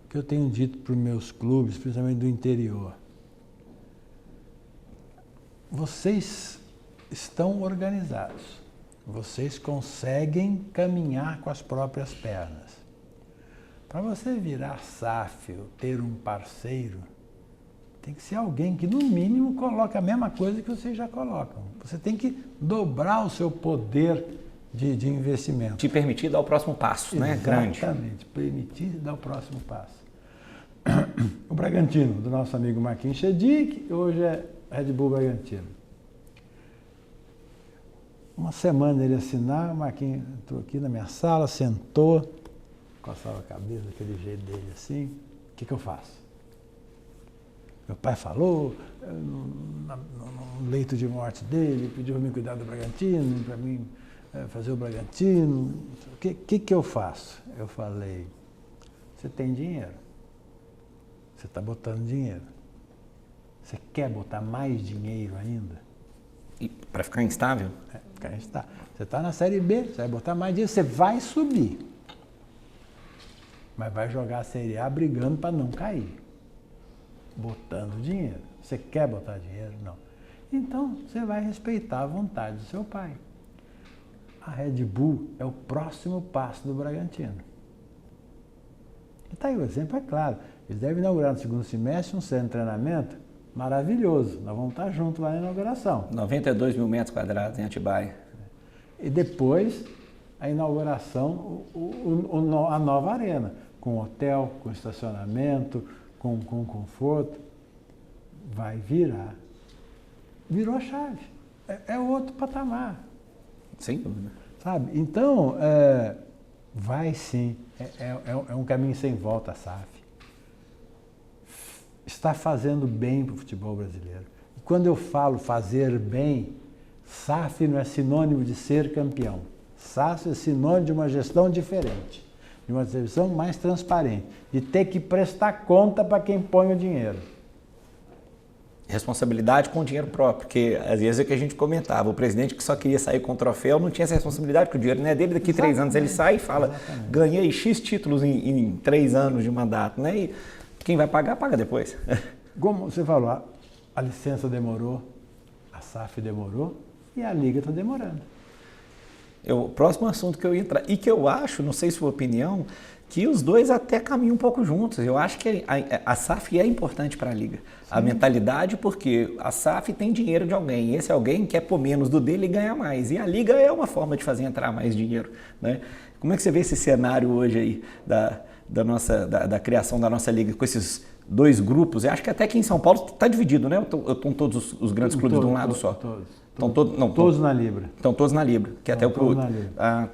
O que eu tenho dito para os meus clubes, principalmente do interior, vocês estão organizados, vocês conseguem caminhar com as próprias pernas. Para você virar SAF ou ter um parceiro, tem que ser alguém que, no mínimo, coloque a mesma coisa que vocês já colocam. Você tem que dobrar o seu poder de investimento. Te permitir dar o próximo passo, né? Grande. Exatamente, permitir dar o próximo passo. O Bragantino, do nosso amigo Marquinhos Chedic, hoje é Red Bull Bragantino. Uma semana ele assinar, o Marquinhos entrou aqui na minha sala, sentou, coçava a cabeça daquele jeito dele assim. O que eu faço? Meu pai falou, no leito de morte dele, pediu para mim cuidar do Bragantino, para mim fazer o Bragantino. O que eu faço? Eu falei, você tem dinheiro, você está botando dinheiro. Você quer botar mais dinheiro ainda? E para ficar instável? Ficar instável. Você está na Série B, você vai botar mais dinheiro, você vai subir. Mas vai jogar a Série A brigando para não cair. Botando dinheiro. Você quer botar dinheiro? Não. Então, você vai respeitar a vontade do seu pai. A Red Bull é o próximo passo do Bragantino. E está aí o exemplo, é claro. Eles devem inaugurar no segundo semestre um centro de treinamento maravilhoso. Nós vamos estar juntos lá na inauguração. 92 mil metros quadrados em Atibaia. E depois, a inauguração, a nova arena, com hotel, com estacionamento, com conforto. Vai virar. Virou a chave. É outro patamar. Sem dúvida. Sabe? Então, vai sim. É um caminho sem volta, a SAF. Está fazendo bem para o futebol brasileiro. E quando eu falo fazer bem, SAF não é sinônimo de ser campeão. SAF é sinônimo de uma gestão diferente, de uma gestão mais transparente, de ter que prestar conta para quem põe o dinheiro. Responsabilidade com o dinheiro próprio, porque às vezes é o que a gente comentava, o presidente que só queria sair com o troféu não tinha essa responsabilidade, porque o dinheiro não é dele, daqui 3 anos ele sai e fala, ganhei X títulos em 3 anos de mandato, né? E quem vai pagar, paga depois. Como você falou, a licença demorou, a SAF demorou e a Liga está demorando. O próximo assunto que eu ia entrar, e que eu acho, não sei sua opinião, que os dois até caminham um pouco juntos. Eu acho que a SAF é importante para a Liga. Sim. A mentalidade, porque a SAF tem dinheiro de alguém, e esse alguém quer pôr menos do dele e ganhar mais. E a Liga é uma forma de fazer entrar mais dinheiro, né? Como é que você vê esse cenário hoje aí da criação da nossa Liga com esses 2 grupos? Eu acho que até aqui em São Paulo está dividido, né? Estão todos os grandes clubes de um lado só. Todos na Libra. Estão todos na Libra, que até o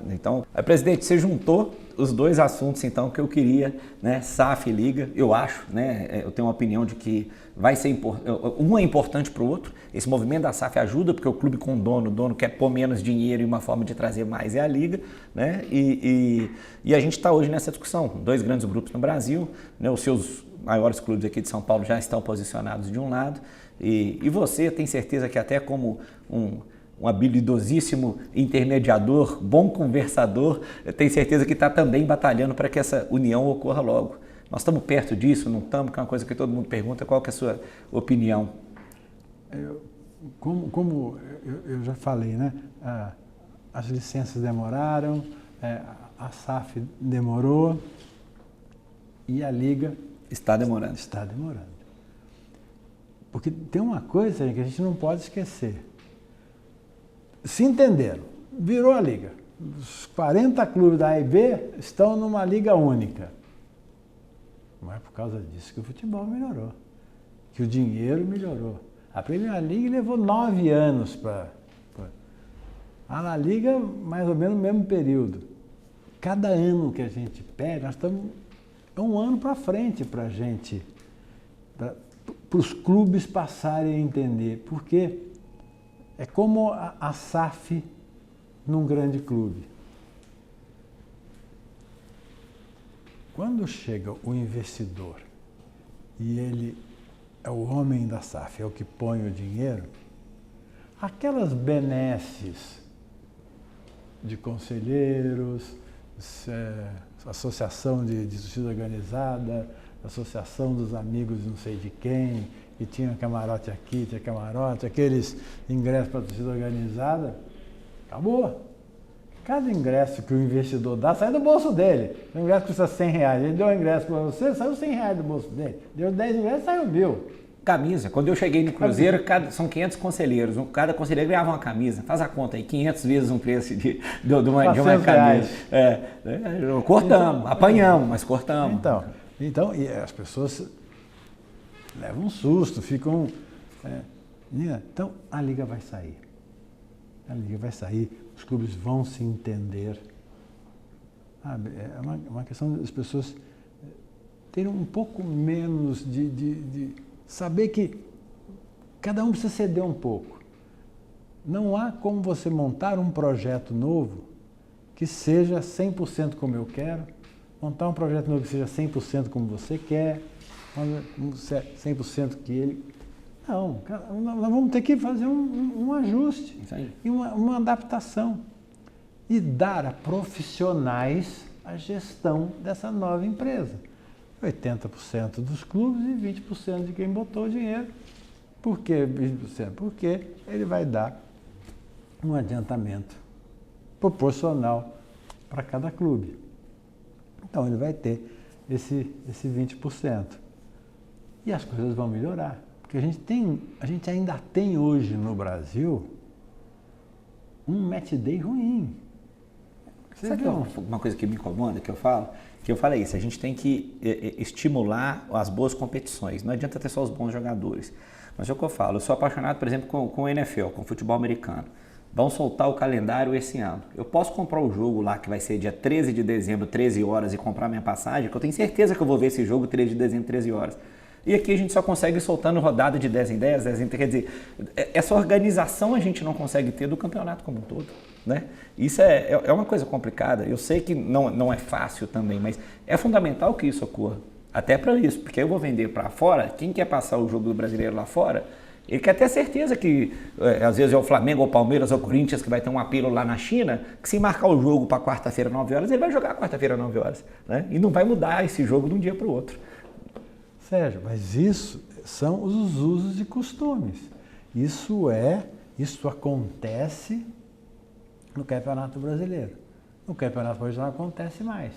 então, presidente, você juntou os 2 assuntos então que eu queria, né? SAF e Liga, eu acho, né? Eu tenho uma opinião de que vai ser um é importante para o outro. Esse movimento da SAF ajuda porque o clube com o dono quer pôr menos dinheiro e uma forma de trazer mais é a Liga, né? E a gente está hoje nessa discussão, 2 grandes grupos no Brasil, né? Os seus maiores clubes aqui de São Paulo já estão posicionados de um lado. E você tem certeza que até como um habilidosíssimo intermediador, bom conversador, tem certeza que está também batalhando para que essa união ocorra logo. Nós estamos perto disso, não estamos? Que é uma coisa que todo mundo pergunta, qual que é a sua opinião? Como eu já falei, né? As licenças demoraram, a SAF demorou e a Liga está demorando. Está demorando. Porque tem uma coisa que a gente não pode esquecer. Se entenderam, virou a Liga. Os 40 clubes da A e B estão numa Liga única. Não é por causa disso que o futebol melhorou, que o dinheiro melhorou. A Premier League levou 9 anos para... A La Liga, mais ou menos no mesmo período. Cada ano que a gente perde, nós estamos um ano para frente para a gente, para os clubes passarem a entender. Porque é como a SAF num grande clube. Quando chega o investidor e ele é o homem da SAF, é o que põe o dinheiro, aquelas benesses de conselheiros, associação de torcida organizada, associação dos amigos não sei de quem, e tinha camarote aqui, tinha camarote, aqueles ingressos para a torcida organizada, acabou. Cada ingresso que o investidor dá sai do bolso dele. O ingresso custa R$100, ele deu um ingresso para você, saiu R$100 do bolso dele. Deu 10 ingressos, saiu 1.000. Camisa. Quando eu cheguei no Cruzeiro, são 500 conselheiros. Cada conselheiro ganhava uma camisa. Faz a conta aí, 500 vezes um preço de uma camisa. Cortamos, então, apanhamos, mas cortamos. Então, e as pessoas levam um susto, ficam... Então, a Liga vai sair. A Liga vai sair, os clubes vão se entender. É uma questão das pessoas terem um pouco menos de saber que cada um precisa ceder um pouco. Não há como você montar um projeto novo que seja 100% como eu quero, montar um projeto novo que seja 100% como você quer, 100% que ele... Não, nós vamos ter que fazer um ajuste e uma adaptação e dar a profissionais a gestão dessa nova empresa. 80% dos clubes e 20% de quem botou o dinheiro. Por que 20%? Porque ele vai dar um adiantamento proporcional para cada clube. Então ele vai ter esse 20%. E as coisas vão melhorar. Porque a gente ainda tem hoje no Brasil um match day ruim. Sabe uma coisa que me incomoda, que eu falo? Que eu falei isso, a gente tem que estimular as boas competições. Não adianta ter só os bons jogadores. Mas é o que eu falo, eu sou apaixonado, por exemplo, com o NFL, com o futebol americano. Vão soltar o calendário esse ano. Eu posso comprar o jogo lá, que vai ser dia 13 de dezembro, 13 horas, e comprar minha passagem, que eu tenho certeza que eu vou ver esse jogo 13 de dezembro, 13 horas. E aqui a gente só consegue ir soltando rodada de 10 em 10, 10 em 10, quer dizer, essa organização a gente não consegue ter do campeonato como um todo, né? Isso é uma coisa complicada, eu sei que não é fácil também, mas é fundamental que isso ocorra, até para isso, porque eu vou vender para fora, quem quer passar o jogo do brasileiro lá fora, ele quer ter certeza que, às vezes é o Flamengo, ou o Palmeiras, ou o Corinthians, que vai ter um apelo lá na China, que se marcar o jogo para quarta-feira, 9 horas, ele vai jogar quarta-feira, 9 horas, né? E não vai mudar esse jogo de um dia para o outro. Sérgio, mas isso são os usos e costumes. Isso acontece no Campeonato Brasileiro. No Campeonato Brasileiro não acontece mais.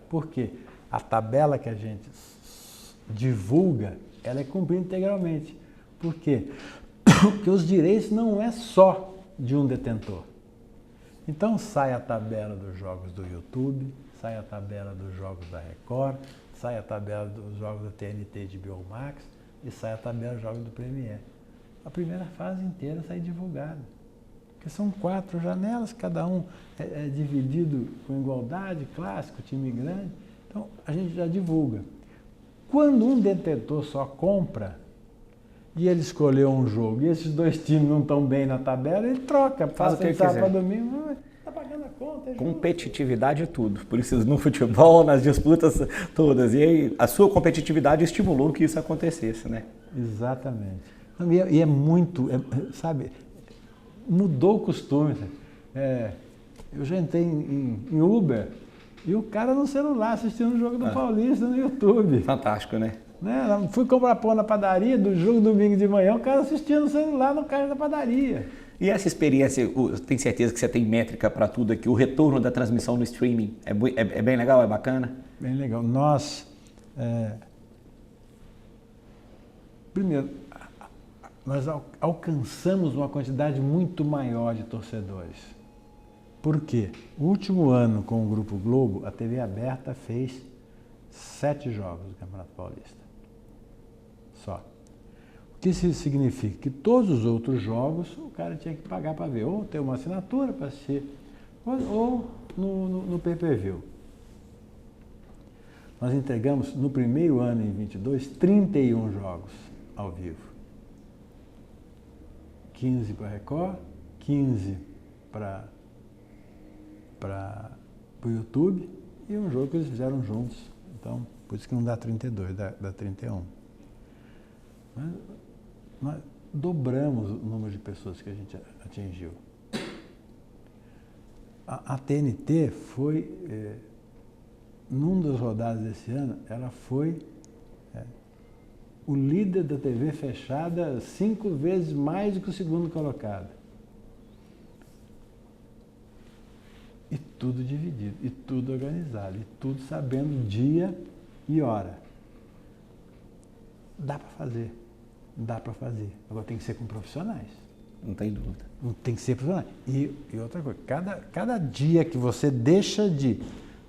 Por quê? A tabela que a gente divulga, ela é cumprida integralmente. Por quê? Porque os direitos não é só de um detentor. Então sai a tabela dos jogos do YouTube, sai a tabela dos jogos da Record, sai a tabela dos jogos da TNT de Biomax e sai a tabela dos jogos do Premiere. A primeira fase inteira sai divulgada. Porque são 4 janelas, cada um é dividido com igualdade, clássico, time grande. Então a gente já divulga. Quando um detentor só compra e ele escolheu um jogo e esses 2 times não estão bem na tabela, ele troca, faz o que ele quiser. Para domingo, está pagando a conta. Competitividade é tudo. Por isso, no futebol, nas disputas todas. E aí, a sua competitividade estimulou que isso acontecesse, né? Exatamente. E é muito, sabe, mudou o costume. Eu já entrei em Uber e o cara no celular assistindo o jogo do Paulista no YouTube. Fantástico, né? Fui comprar pão na padaria, do jogo domingo de manhã, o cara assistindo no celular no caixa da padaria. E essa experiência, eu tenho certeza que você tem métrica para tudo aqui, o retorno da transmissão no streaming, é bem legal, é bacana? Bem legal. Nós, primeiro, nós alcançamos uma quantidade muito maior de torcedores. Por quê? O último ano com o Grupo Globo, a TV aberta fez 7 jogos do Campeonato Paulista. Só. O que isso significa? Que todos os outros jogos o cara tinha que pagar para ver, ou ter uma assinatura para assistir, ou no pay-per-view. Nós entregamos, no primeiro ano, em 22, 31 jogos ao vivo. 15 para a Record, 15 para o YouTube e um jogo que eles fizeram juntos. Então, por isso que não dá 32, dá 31. Mas nós dobramos o número de pessoas que a gente atingiu. A TNT foi, num das rodadas desse ano, ela foi o líder da TV fechada 5 vezes mais do que o segundo colocado. E tudo dividido, e tudo organizado, e tudo sabendo dia e hora. Dá para fazer, dá para fazer. Agora tem que ser com profissionais. Não tem dúvida. Não tem que ser profissionais. E outra coisa, cada dia que você deixa de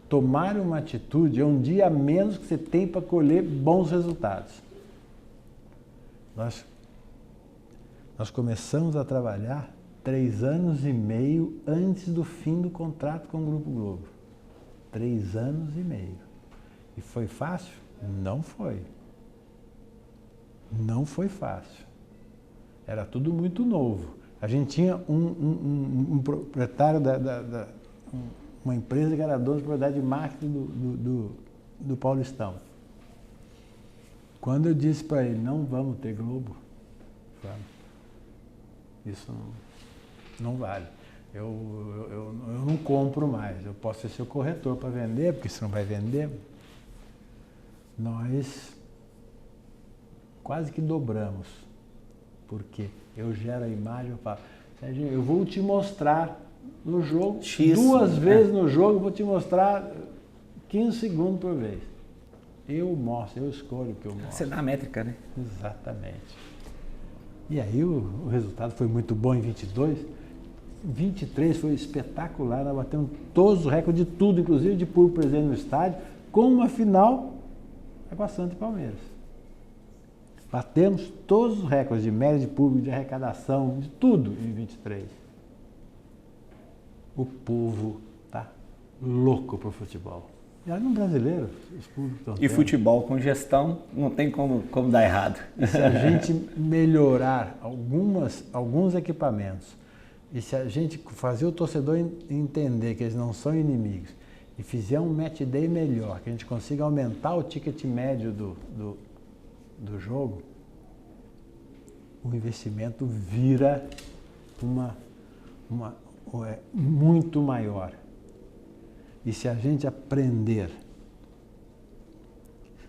tomar uma atitude é um dia a menos que você tem para colher bons resultados. Nós começamos a trabalhar 3 anos e meio antes do fim do contrato com o Grupo Globo. 3 anos e meio. E foi fácil? Não foi. Não foi fácil. Era tudo muito novo. A gente tinha um proprietário uma empresa que era dona de propriedade de marketing do Paulistão. Quando eu disse para ele, não vamos ter Globo, falei, isso não vale. Eu não compro mais, eu posso ser seu corretor para vender, porque você não vai vender. Nós quase que dobramos, porque eu gero a imagem, eu falo, Serginho, eu vou te mostrar no jogo, duas vezes no jogo, eu vou te mostrar 15 segundos por vez. Eu mostro, eu escolho o que eu mostro. Você dá a métrica, né? Exatamente. E aí o resultado foi muito bom em 22. 23 foi espetacular, nós batemos todos os recordes de tudo, inclusive de público presente no estádio, com uma final Água Santa e Palmeiras. Batemos todos os recordes de média de público, de arrecadação, de tudo em 23. O povo está louco pro futebol. E aí no brasileiro, os públicos estão E futebol com gestão não tem como dar errado. E se a gente melhorar alguns equipamentos, e se a gente fazer o torcedor entender que eles não são inimigos, e fizer um match day melhor, que a gente consiga aumentar o ticket médio do jogo, o investimento vira muito maior. E se a gente aprender,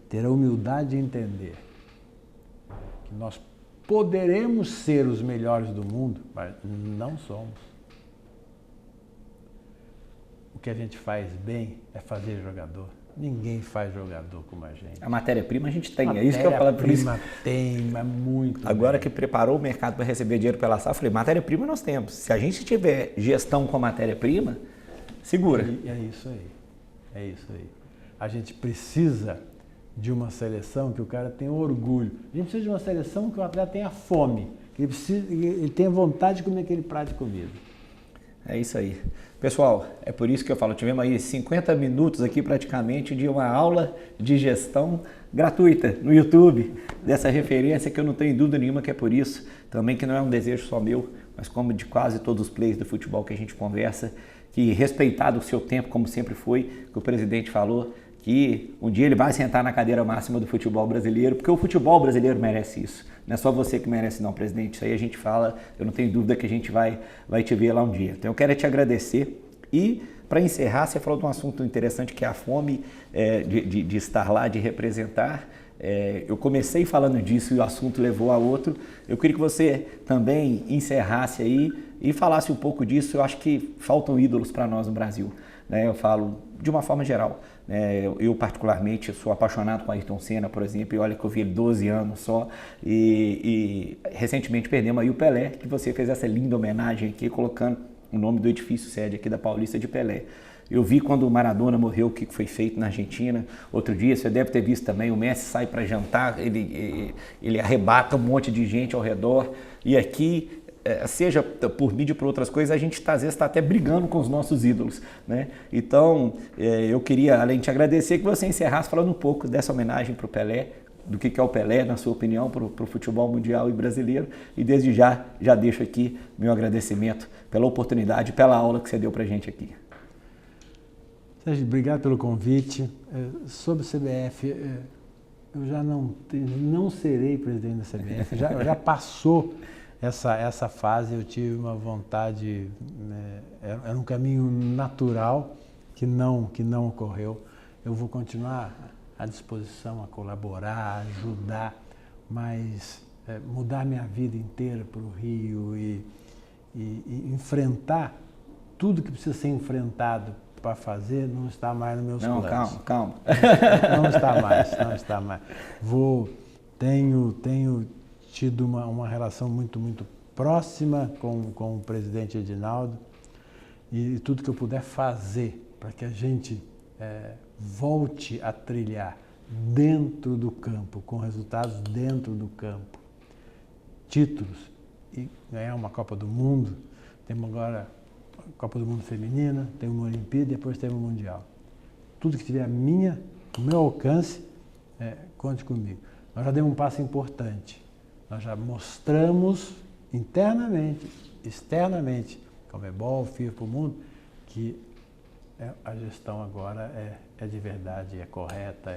ter a humildade de entender que nós poderemos ser os melhores do mundo, mas não somos. O que a gente faz bem é fazer jogador. Ninguém faz jogador como a gente. A matéria-prima a gente tem, é isso que eu falo por isso. Tem, mas muito. Agora bem. Que preparou o mercado para receber dinheiro pela safra, eu falei, matéria-prima nós temos. Se a gente tiver gestão com matéria-prima, segura. É isso aí. É isso aí. A gente precisa de uma seleção que o cara tenha orgulho. A gente precisa de uma seleção que o atleta tenha fome, que ele tenha vontade de comer aquele prato de comida. É isso aí. Pessoal, é por isso que eu falo, tivemos aí 50 minutos aqui praticamente de uma aula de gestão gratuita no YouTube, dessa referência que eu não tenho dúvida nenhuma que é por isso, também que não é um desejo só meu, mas como de quase todos os players do futebol que a gente conversa, que respeitado o seu tempo, como sempre foi, que o presidente falou, que um dia ele vai sentar na cadeira máxima do futebol brasileiro, porque o futebol brasileiro merece isso. Não é só você que merece não, presidente. Isso aí a gente fala, eu não tenho dúvida que a gente vai te ver lá um dia. Então eu quero te agradecer e, para encerrar, você falou de um assunto interessante que é a fome de estar lá, de representar. Eu comecei falando disso e o assunto levou a outro. Eu queria que você também encerrasse aí e falasse um pouco disso. Eu acho que faltam ídolos para nós no Brasil, né? Eu falo de uma forma geral. Eu particularmente sou apaixonado com Ayrton Senna, por exemplo, e olha que eu vi ele 12 anos só, e recentemente perdemos aí o Pelé, que você fez essa linda homenagem aqui, colocando o nome do edifício sede aqui da Paulista de Pelé. Eu vi quando o Maradona morreu, o que foi feito na Argentina. Outro dia, você deve ter visto também, o Messi sai para jantar, ele arrebata um monte de gente ao redor, e aqui, seja por mídia ou por outras coisas, a gente às vezes está até brigando com os nossos ídolos, né? Então, eu queria, além de te agradecer, que você encerrasse falando um pouco dessa homenagem para o Pelé, do que é o Pelé, na sua opinião, para o futebol mundial e brasileiro, e desde já deixo aqui meu agradecimento pela oportunidade, pela aula que você deu para a gente aqui. Sérgio, obrigado pelo convite. Sobre o CBF, eu já não serei presidente da CBF, já passou essa fase eu tive uma vontade, era um caminho natural que não ocorreu. Eu vou continuar à disposição a colaborar, a ajudar, mas mudar minha vida inteira para o Rio e enfrentar tudo que precisa ser enfrentado para fazer não está mais nos meus planos. Não, calma. Não está mais. Tenho tido uma relação muito próxima com o presidente Edinaldo e tudo que eu puder fazer para que a gente volte a trilhar dentro do campo, com resultados dentro do campo, títulos e ganhar uma Copa do Mundo. Temos agora a Copa do Mundo Feminina, tem uma Olimpíada e depois tem um Mundial. Tudo que tiver o meu alcance, conte comigo. Nós já demos um passo importante. Nós já mostramos internamente, externamente, Conmebol, FIFA para o mundo, que a gestão agora é de verdade, é correta,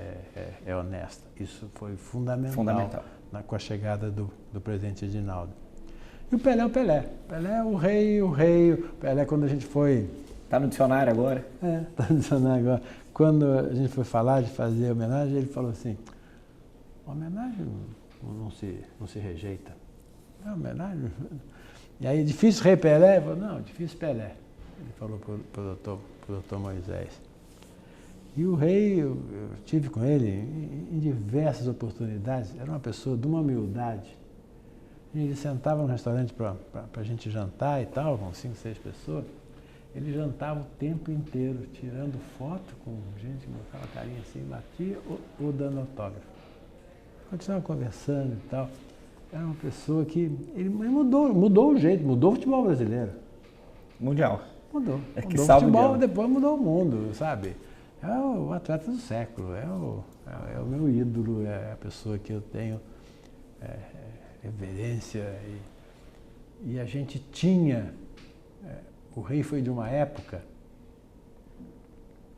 é honesta. Isso foi fundamental. Com a chegada do presidente Edinaldo. E o Pelé é o Pelé. Pelé é o rei. O Pelé, quando a gente foi... Está no dicionário agora? Está no dicionário agora. Quando a gente foi falar de fazer homenagem, ele falou assim, homenagem não se rejeita. Homenagem... E aí, difícil rei Pelé? Ele falou, não, difícil Pelé. Ele falou para o doutor Moisés. E o rei, eu tive com ele em diversas oportunidades, era uma pessoa de uma humildade. Ele sentava no restaurante para a gente jantar e tal, com 5, 6 pessoas. Ele jantava o tempo inteiro, tirando foto com gente que botava a carinha assim, batia ou dando autógrafo. Continuava conversando e tal. Era uma pessoa que... Ele mudou o jeito, mudou o futebol brasileiro. Mundial. Mudou. Que Mudou o futebol, depois mudou o mundo, sabe? É o atleta do século, é o meu ídolo, é a pessoa que eu tenho reverência. E a gente tinha... o rei foi de uma época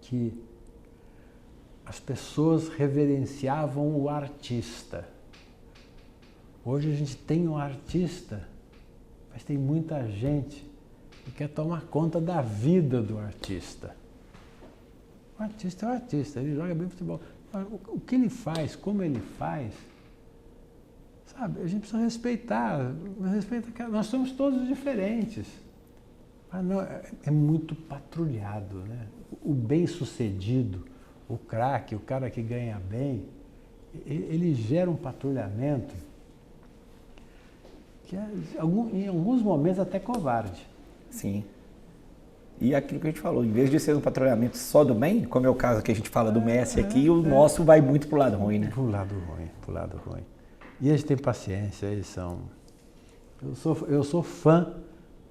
que as pessoas reverenciavam o artista. Hoje a gente tem um artista, mas tem muita gente que quer tomar conta da vida do artista. O artista é o artista, ele joga bem futebol. O que ele faz, como ele faz, sabe, a gente precisa respeitar. Nós somos todos diferentes. Mas não, é muito patrulhado, né? O bem-sucedido, o craque, o cara que ganha bem, ele gera um patrulhamento que é, em alguns momentos, até covarde. Sim. E aquilo que a gente falou, em vez de ser um patrulhamento só do bem, como é o caso que a gente fala do Messi aqui, o nosso vai muito pro lado ruim, né? Pro lado ruim. E eles têm paciência, eles são... Eu sou fã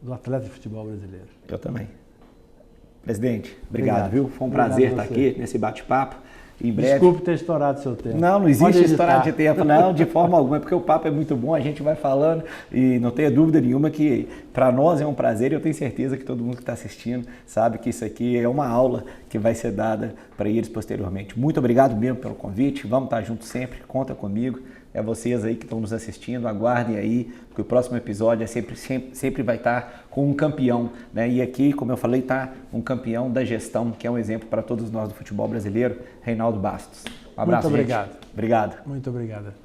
do atleta de futebol brasileiro. Eu também. Presidente, obrigado, viu? Foi um prazer estar aqui nesse bate-papo. Em breve... Desculpe ter estourado seu tempo. Não existe estourado de tempo, não, de forma alguma, é porque o papo é muito bom, a gente vai falando e não tenha dúvida nenhuma que para nós é um prazer e eu tenho certeza que todo mundo que está assistindo sabe que isso aqui é uma aula que vai ser dada para eles posteriormente. Muito obrigado mesmo pelo convite, vamos estar juntos sempre, conta comigo. É vocês aí que estão nos assistindo, aguardem aí, porque o próximo episódio sempre vai estar com um campeão, né? E aqui, como eu falei, está um campeão da gestão, que é um exemplo para todos nós do futebol brasileiro, Reinaldo Bastos. Um abraço, muito obrigado. Gente. Obrigado. Muito obrigado.